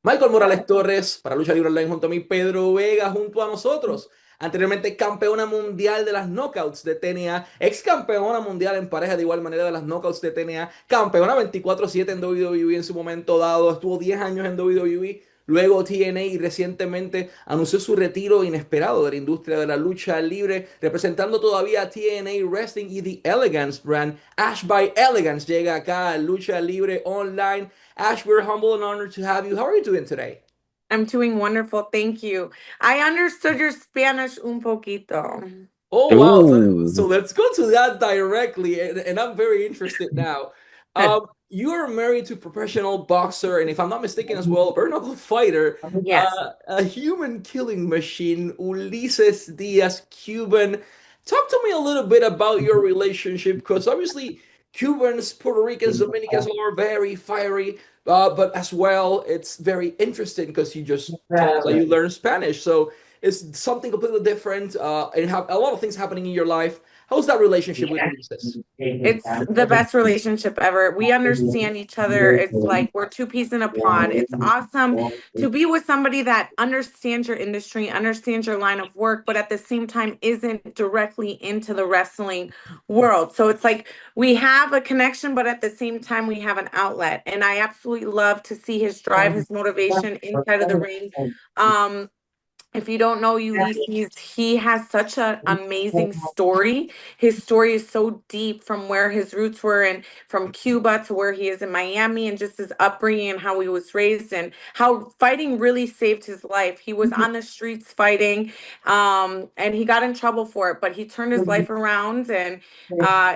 Michael Morales Torres para Lucha Libre Online junto a mí, Pedro Vega junto a nosotros. Anteriormente campeona mundial de las knockouts de TNA, ex campeona mundial en pareja de igual manera de las knockouts de TNA, campeona 24/7 en WWE en su momento dado, estuvo 10 años en WWE, luego TNA y recientemente anunció su retiro inesperado de la industria de la lucha libre, representando todavía a TNA Wrestling y The Elegance brand. Ash by Elegance llega acá a Lucha Libre Online. Ash, we're humble and honored to have you. How are you doing today? I'm doing wonderful, thank you. I understood your Spanish un poquito. Oh wow! So Ooh. let's go to that directly, and I'm very interested now. You are married to a professional boxer, and if I'm not mistaken, as well, a bare knuckle fighter, Yes. a human killing machine, Ulises Diaz, Cuban. Talk to me a little bit about your relationship, because obviously Cubans, Puerto Ricans, Dominicans are very fiery, but as well, it's very interesting because you just told us that you learned Spanish, so. It's something completely different and have a lot of things happening in your life. How's that relationship with Ulises? It's the best relationship ever. We understand each other. It's like we're two peas in a pod. It's awesome to be with somebody that understands your industry, understands your line of work, but at the same time isn't directly into the wrestling world. So it's like we have a connection, but at the same time we have an outlet. And I absolutely love to see his drive, his motivation inside of the ring. Um, if you don't know Ulysses, he has such an amazing story. His story is so deep from where his roots were and from Cuba to where he is in Miami and just his upbringing and how he was raised and how fighting really saved his life. He was on the streets fighting and he got in trouble for it, but he turned his life around and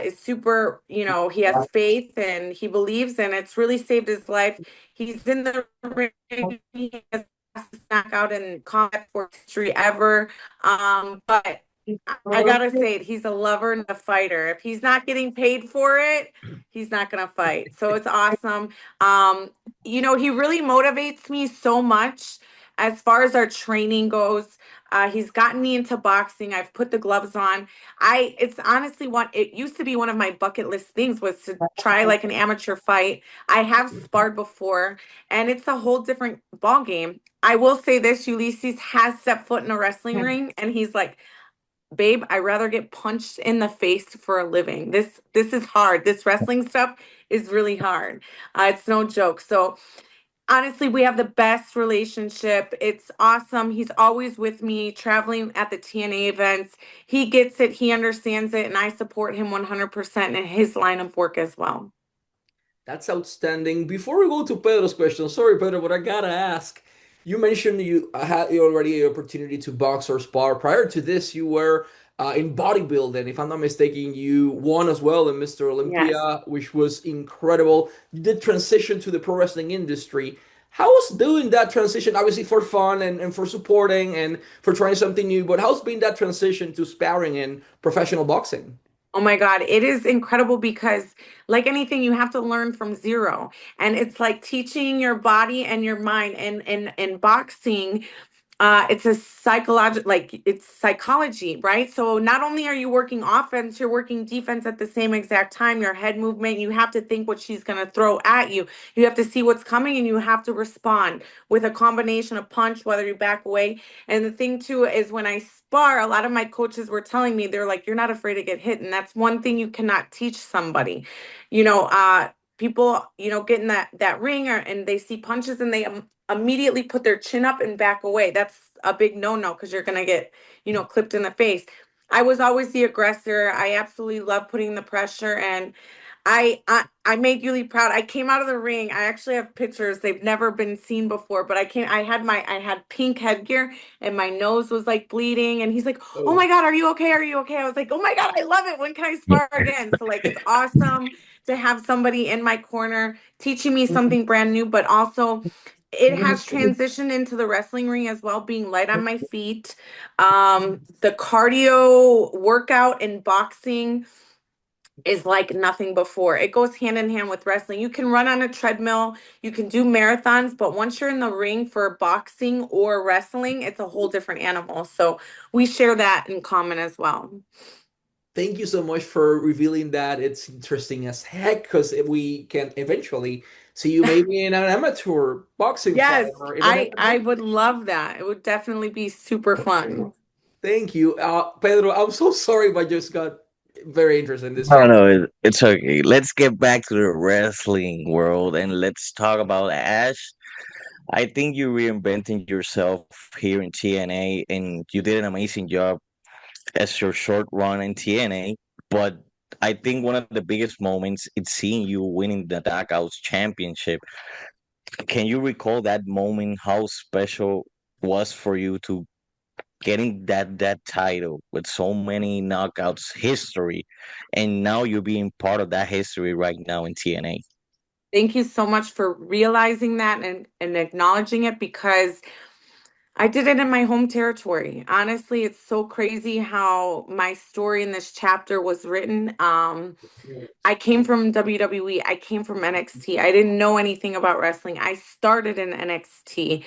is super, he has faith and he believes and it's really saved his life. He's in the ring. He has knockout in combat sports history ever. But I gotta say it, he's a lover and a fighter. If he's not getting paid for it, he's not gonna fight. So it's awesome. He really motivates me so much as far as our training goes. He's gotten me into boxing. I've put the gloves on. It's honestly it used to be one of my bucket list things was to try like an amateur fight. I have sparred before, and it's a whole different ball game. I will say this, Ulysses has set foot in a wrestling ring and he's like, babe, I'd rather get punched in the face for a living. This is hard. This wrestling stuff is really hard. It's no joke. So honestly, we have the best relationship. It's awesome. He's always with me traveling at the TNA events. He gets it, he understands it, and I support him 100% in his line of work as well. That's outstanding. Before we go to Pedro's question, sorry, Pedro, but I gotta ask. You mentioned you had already the opportunity to box or spar. Prior to this, you were in bodybuilding. If I'm not mistaken, you won as well in Mr. Yes. Olympia, which was incredible. You did transition to the pro wrestling industry. How was doing that transition? Obviously for fun and for supporting and for trying something new, but how's been that transition to sparring in professional boxing? Oh my God, it is incredible because, like anything, you have to learn from zero. And it's like teaching your body and your mind. And boxing, it's a psychological, like it's psychology, right? So not only are you working offense, you're working defense at the same exact time. Your head movement, you have to think what she's going to throw at you. You have to see what's coming and you have to respond with a combination of punch, whether you back away. And the thing too is when I spar, a lot of my coaches were telling me, they're like, you're not afraid to get hit. And that's one thing you cannot teach somebody. People, get in that ring and they see punches and they immediately put their chin up and back away. That's a big no-no because you're gonna get, clipped in the face. I was always the aggressor. I absolutely love putting the pressure and I made Yuli proud. I came out of the ring. I actually have pictures. They've never been seen before, but I had pink headgear and my nose was like bleeding. And he's like, oh Oh. my God, are you okay? Are you okay? I was like, oh my God, I love it. When can I spar again? So like, it's awesome to have somebody in my corner teaching me something brand new, but also it has transitioned into the wrestling ring as well, being light on my feet. The cardio workout in boxing is like nothing before. It goes hand in hand with wrestling. You can run on a treadmill, you can do marathons, but once you're in the ring for boxing or wrestling, it's a whole different animal. So we share that in common as well. Thank you so much for revealing that. It's interesting as heck because we can eventually see you maybe in an amateur boxing fight Yes, or even I MMA. would love that. It would definitely be super fun. Thank you. Pedro, I'm so sorry, but I just got very interested in this No, topic. no, it's okay. Let's get back to the wrestling world and let's talk about Ash. I think you're reinventing yourself here in TNA, and you did an amazing job as your short run in TNA. But I think one of the biggest moments is seeing you winning the Knockouts Championship. Can you recall that moment? How special was for you to getting that title with so many knockouts history, and now you're being part of that history right now in TNA. Thank you so much for realizing that and acknowledging it because I did it in my home territory. Honestly, it's so crazy how my story in this chapter was written. I came from WWE. I came from NXT. I didn't know anything about wrestling. I started in NXT,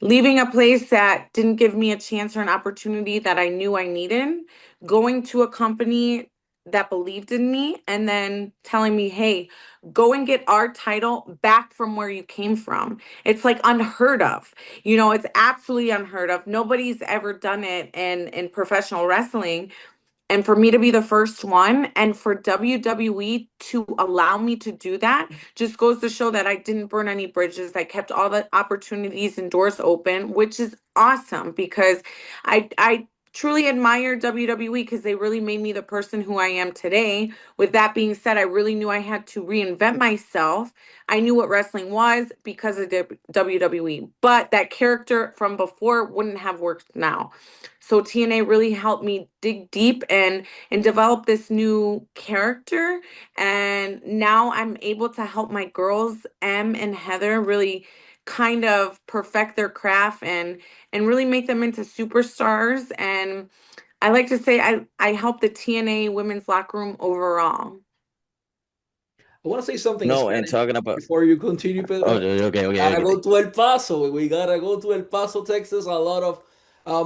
leaving a place that didn't give me a chance or an opportunity that I knew I needed, going to a company that believed in me, and then telling me, hey, go and get our title back from where you came from. It's like unheard of. It's absolutely unheard of. Nobody's ever done it in professional wrestling. And for me to be the first one and for WWE to allow me to do that just goes to show that I didn't burn any bridges. I kept all the opportunities and doors open, which is awesome because I truly admire WWE because they really made me the person who I am today. With that being said, I really knew I had to reinvent myself. I knew what wrestling was because of WWE, but that character from before wouldn't have worked now. So TNA really helped me dig deep and develop this new character. And now I'm able to help my girls, Em and Heather, really kind of perfect their craft and really make them into superstars. And I like to say I help the TNA women's locker room overall. I want to say something in No, and Spanish talking about before you continue, oh, Pedro. okay, okay, Gotta okay. go to El Paso. We gotta go to El Paso, Texas. A lot of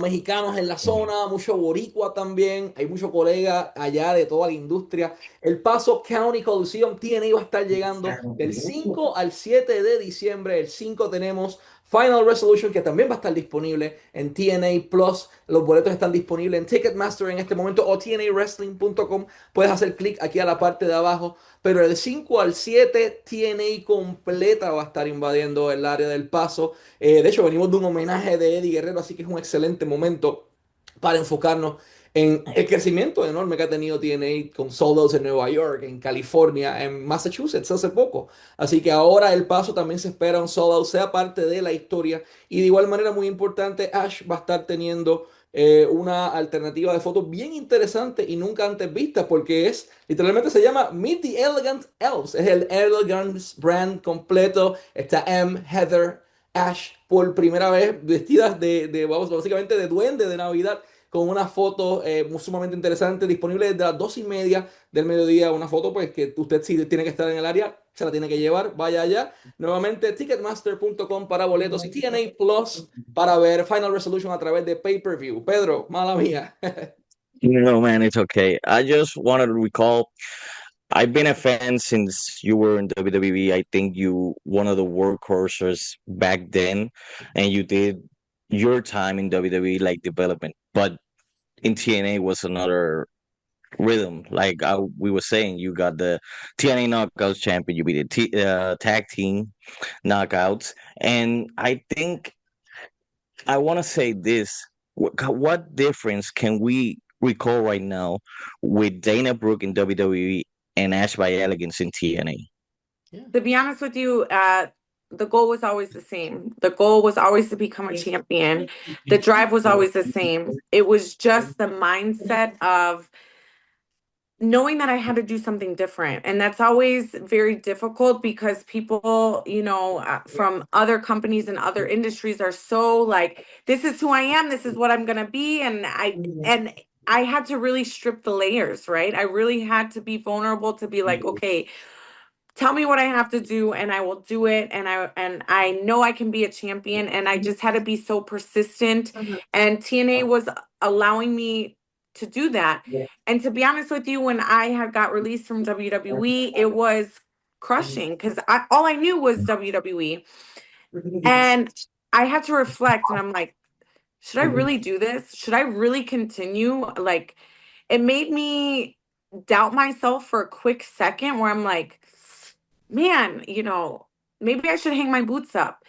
mexicanos en la zona, mucho boricua también. Hay muchos colegas allá de toda la industria. El Paso County Coliseum TNA va a estar llegando del 5 al 7 de diciembre. El 5 tenemos Final Resolution, que también va a estar disponible en TNA Plus. Los boletos están disponibles en Ticketmaster en este momento o tnawrestling.com. Puedes hacer clic aquí a la parte de abajo. Pero el 5 al 7 TNA completa va a estar invadiendo el área del Paso. De hecho, venimos de un homenaje de Eddie Guerrero, así que es un excelente momento para enfocarnos en el crecimiento enorme que ha tenido TNA con solos en Nueva York, en California, en Massachusetts hace poco. Así que ahora el Paso también se espera un sold out, sea parte de la historia. Y de igual manera, muy importante, Ash va a estar teniendo una alternativa de fotos bien interesante y nunca antes vista, porque es, literalmente se llama Meet the Elegant Elves. Es el Elegance brand completo. Está M, Heather, Ash por primera vez vestidas vamos, básicamente de duende de Navidad, con una foto sumamente interesante, disponible desde las 2:30 del mediodía. Una foto pues que usted si tiene que estar en el área, se la tiene que llevar, vaya allá. Nuevamente, ticketmaster.com para boletos y TNA Plus para ver Final Resolution a través de pay-per-view. Pedro, mala mía. No, man, it's okay. I just wanted to recall. I've been a fan since you were in WWE. I think you one of the workhorses back then, and you did your time in WWE like development. But in TNA was another rhythm. Like we were saying, you got the TNA Knockouts champion. You beat the tag team knockouts, and I think I want to say this. What difference can we recall right now with Dana Brooke in WWE and Ash by Elegance in TNA? Yeah. To be honest with you, the goal was always the same. The goal was always to become a champion. The drive was always the same. It was just the mindset of knowing that I had to do something different. And that's always very difficult because people, from other companies and other industries are so like, this is who I am, this is what I'm going to be. And I had to really strip the layers, right? I really had to be vulnerable to be like, okay, tell me what I have to do and I will do it. And I know I can be a champion. And I just had to be so persistent. And TNA was allowing me to do that. And to be honest with you, when I had got released from WWE, it was crushing because all I knew was WWE. And I had to reflect, and I'm like, should I really do this? Should I really continue? Like, it made me doubt myself for a quick second where I'm like, man, maybe I should hang my boots up.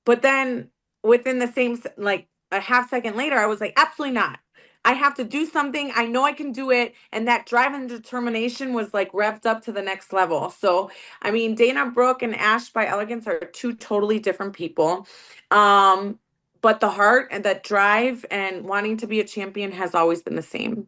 But then within the same, like a half second later, I was like, absolutely not. I have to do something. I know I can do it. And that drive and determination was like revved up to the next level. So, I mean, Dana Brooke and Ash by Elegance are two totally different people. But the heart and that drive and wanting to be a champion has always been the same.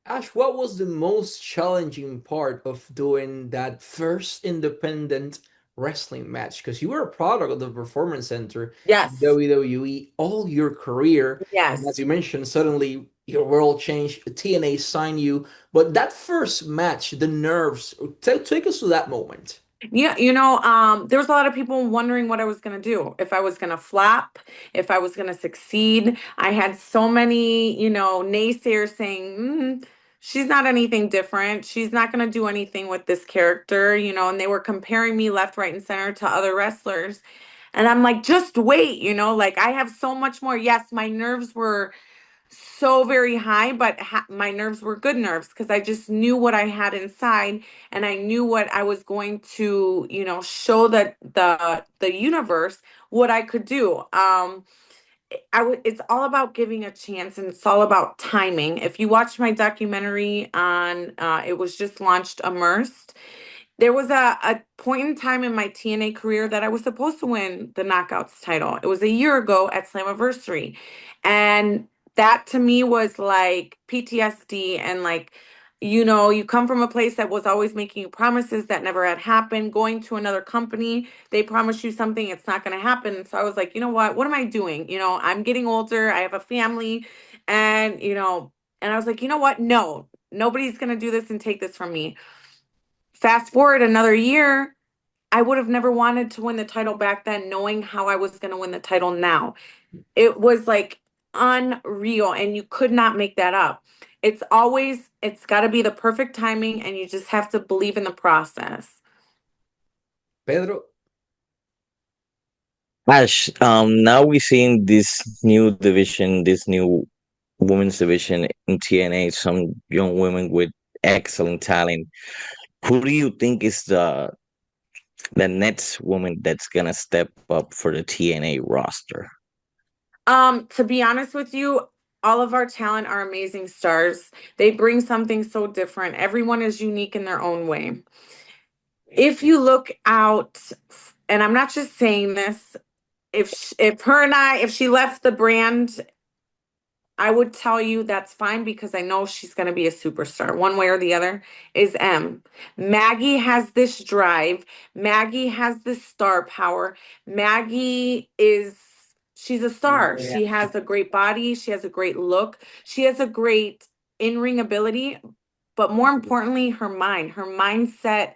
Ash, what was the most challenging part of doing that first independent wrestling match? Because you were a product of the Performance Center in Yes. WWE all your career. And as Yes. you mentioned, suddenly your world changed, TNA signed you. But that first match, the nerves, take us to that moment. Yeah, there was a lot of people wondering what I was gonna do, if I was gonna flop, if I was gonna succeed. I had so many, naysayers saying, she's not anything different. She's not gonna do anything with this character, and they were comparing me left, right, and center to other wrestlers. And I'm like, just wait, like I have so much more. Yes, my nerves were so very high, but my nerves were good nerves because I just knew what I had inside, and I knew what I was going to, show the universe what I could do. It's all about giving a chance, and it's all about timing. If you watch my documentary on, it was just launched, Immersed. There was a point in time in my TNA career that I was supposed to win the Knockouts title. It was a year ago at Slammiversary. And that to me was like PTSD, and like, you come from a place that was always making you promises that never had happened, going to another company, they promise you something, it's not going to happen. So I was like, you know what am I doing? I'm getting older, I have a family, and and I was like, you know what? No, nobody's going to do this and take this from me. Fast forward another year, I would have never wanted to win the title back then, knowing how I was going to win the title now. It was like unreal, and you could not make that up. It's got to be the perfect timing, and you just have to believe in the process. Pedro, Ash, now we're seeing this new division, this new women's division in TNA, some young women with excellent talent. Who do you think is the next woman that's gonna step up for the TNA roster? To be honest with you, all of our talent are amazing stars. They bring something so different. Everyone is unique in their own way. If you look out, and I'm not just saying this, if she left the brand, I would tell you that's fine because I know she's going to be a superstar one way or the other, is M. Maggie has this drive. Maggie has this star power. She's a star. She has a great body. She has a great look. She has a great in-ring ability, but more importantly, her mindset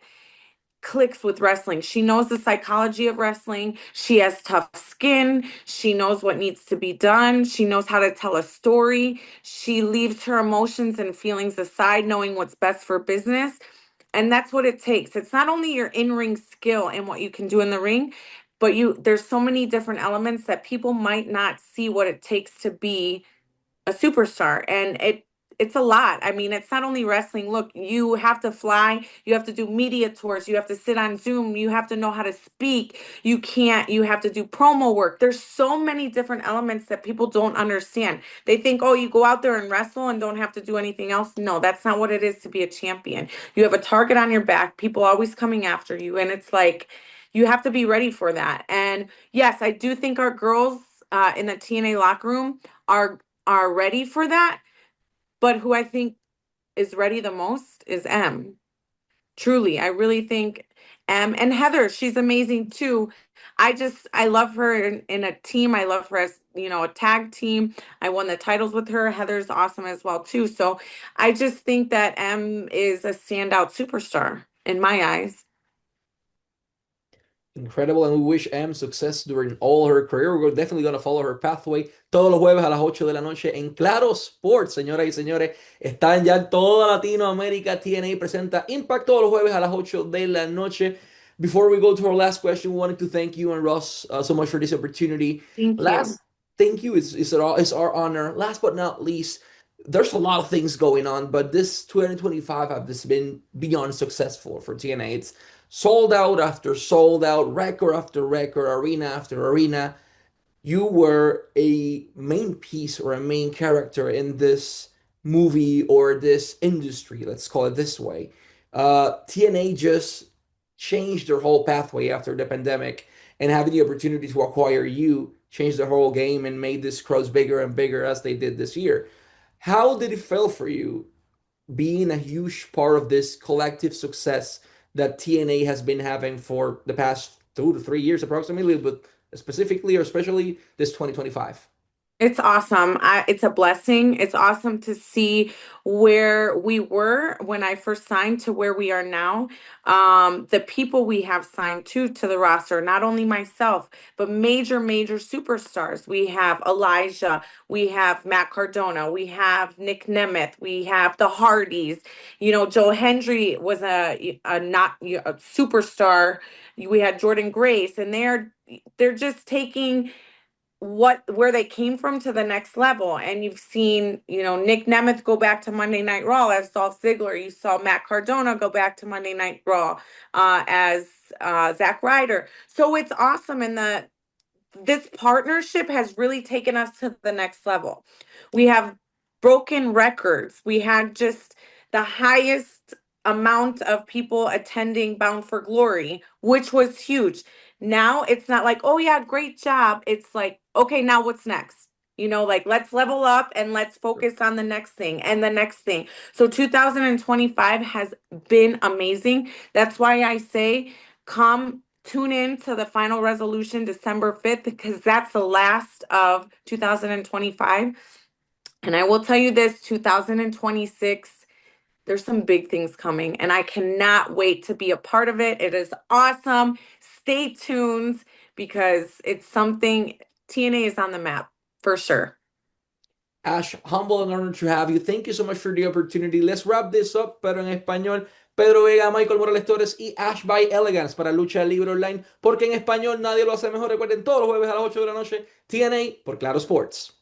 clicks with wrestling. She knows the psychology of wrestling. She has tough skin. She knows what needs to be done. She knows how to tell a story. She leaves her emotions and feelings aside, knowing what's best for business. And that's what it takes. It's not only your in-ring skill and what you can do in the ring, but there's so many different elements that people might not see what it takes to be a superstar. And it's a lot. I mean, it's not only wrestling. Look, you have to fly, you have to do media tours, you have to sit on Zoom, you have to know how to speak. You have to do promo work. There's so many different elements that people don't understand. They think, oh, you go out there and wrestle and don't have to do anything else. No, that's not what it is to be a champion. You have a target on your back, people always coming after you. And it's like, you have to be ready for that. And yes, I do think our girls in the TNA locker room are ready for that. But who I think is ready the most is M. Truly, I really think M, and Heather, she's amazing too. I love her in a team. I love her as, a tag team. I won the titles with her. Heather's awesome as well too. So I just think that M is a standout superstar in my eyes. Incredible, and we wish Em success during all her career. We're definitely going to follow her pathway todos los jueves a las 8 de la noche en Claro Sports, señoras y señores. Están ya en toda Latinoamérica. TNA presenta Impact todos los jueves a las 8 de la noche. Before we go to our last question, we wanted to thank you and Ross so much for this opportunity. Thank you. Thank you. It's our honor. Last but not least, there's a lot of things going on, but this 2025 has been beyond successful for TNA. It's sold out after sold out, record after record, arena after arena. You were a main piece or a main character in this movie or this industry, let's call it this way. TNA just changed their whole pathway after the pandemic, and having the opportunity to acquire you changed the whole game and made this crowds bigger and bigger as they did this year. How did it feel for you being a huge part of this collective success that TNA has been having for the past 2 to 3 years approximately, but specifically or especially this 2025? It's awesome. It's a blessing. It's awesome to see where we were when I first signed to where we are now. The people we have signed to the roster, not only myself, but major superstars. We have Elijah, we have Matt Cardona, we have Nick Nemeth, we have the Hardys. You know, Joe Hendry was a superstar. We had Jordan Grace, and they're just taking where they came from to the next level. And you've seen, you know, Nick Nemeth go back to Monday Night Raw as Dolph Ziggler. You saw Matt Cardona go back to Monday Night Raw as Zack Ryder. So it's awesome, and this partnership has really taken us to the next level. We have broken records. We had just the highest amount of people attending Bound for Glory, which was huge. Now it's not like, oh yeah, great job. It's like, okay, now what's next? You know, like, let's level up and let's focus on the next thing and the next thing. So 2025 has been amazing. That's why I say tune in to the final resolution December 5th, because that's the last of 2025. And I will tell you this, 2026, there's some big things coming, and I cannot wait to be a part of it. It is awesome. Stay tuned, because it's something. TNA is on the map for sure. Ash, humble and honored to have you. Thank you so much for the opportunity. Let's wrap this up, pero en español. Pedro Vega, Michael Morales Torres y Ash by Elegance para Lucha Libre Online, porque en español nadie lo hace mejor. Recuerden, todos los jueves a las 8 de la noche, TNA por Claro Sports.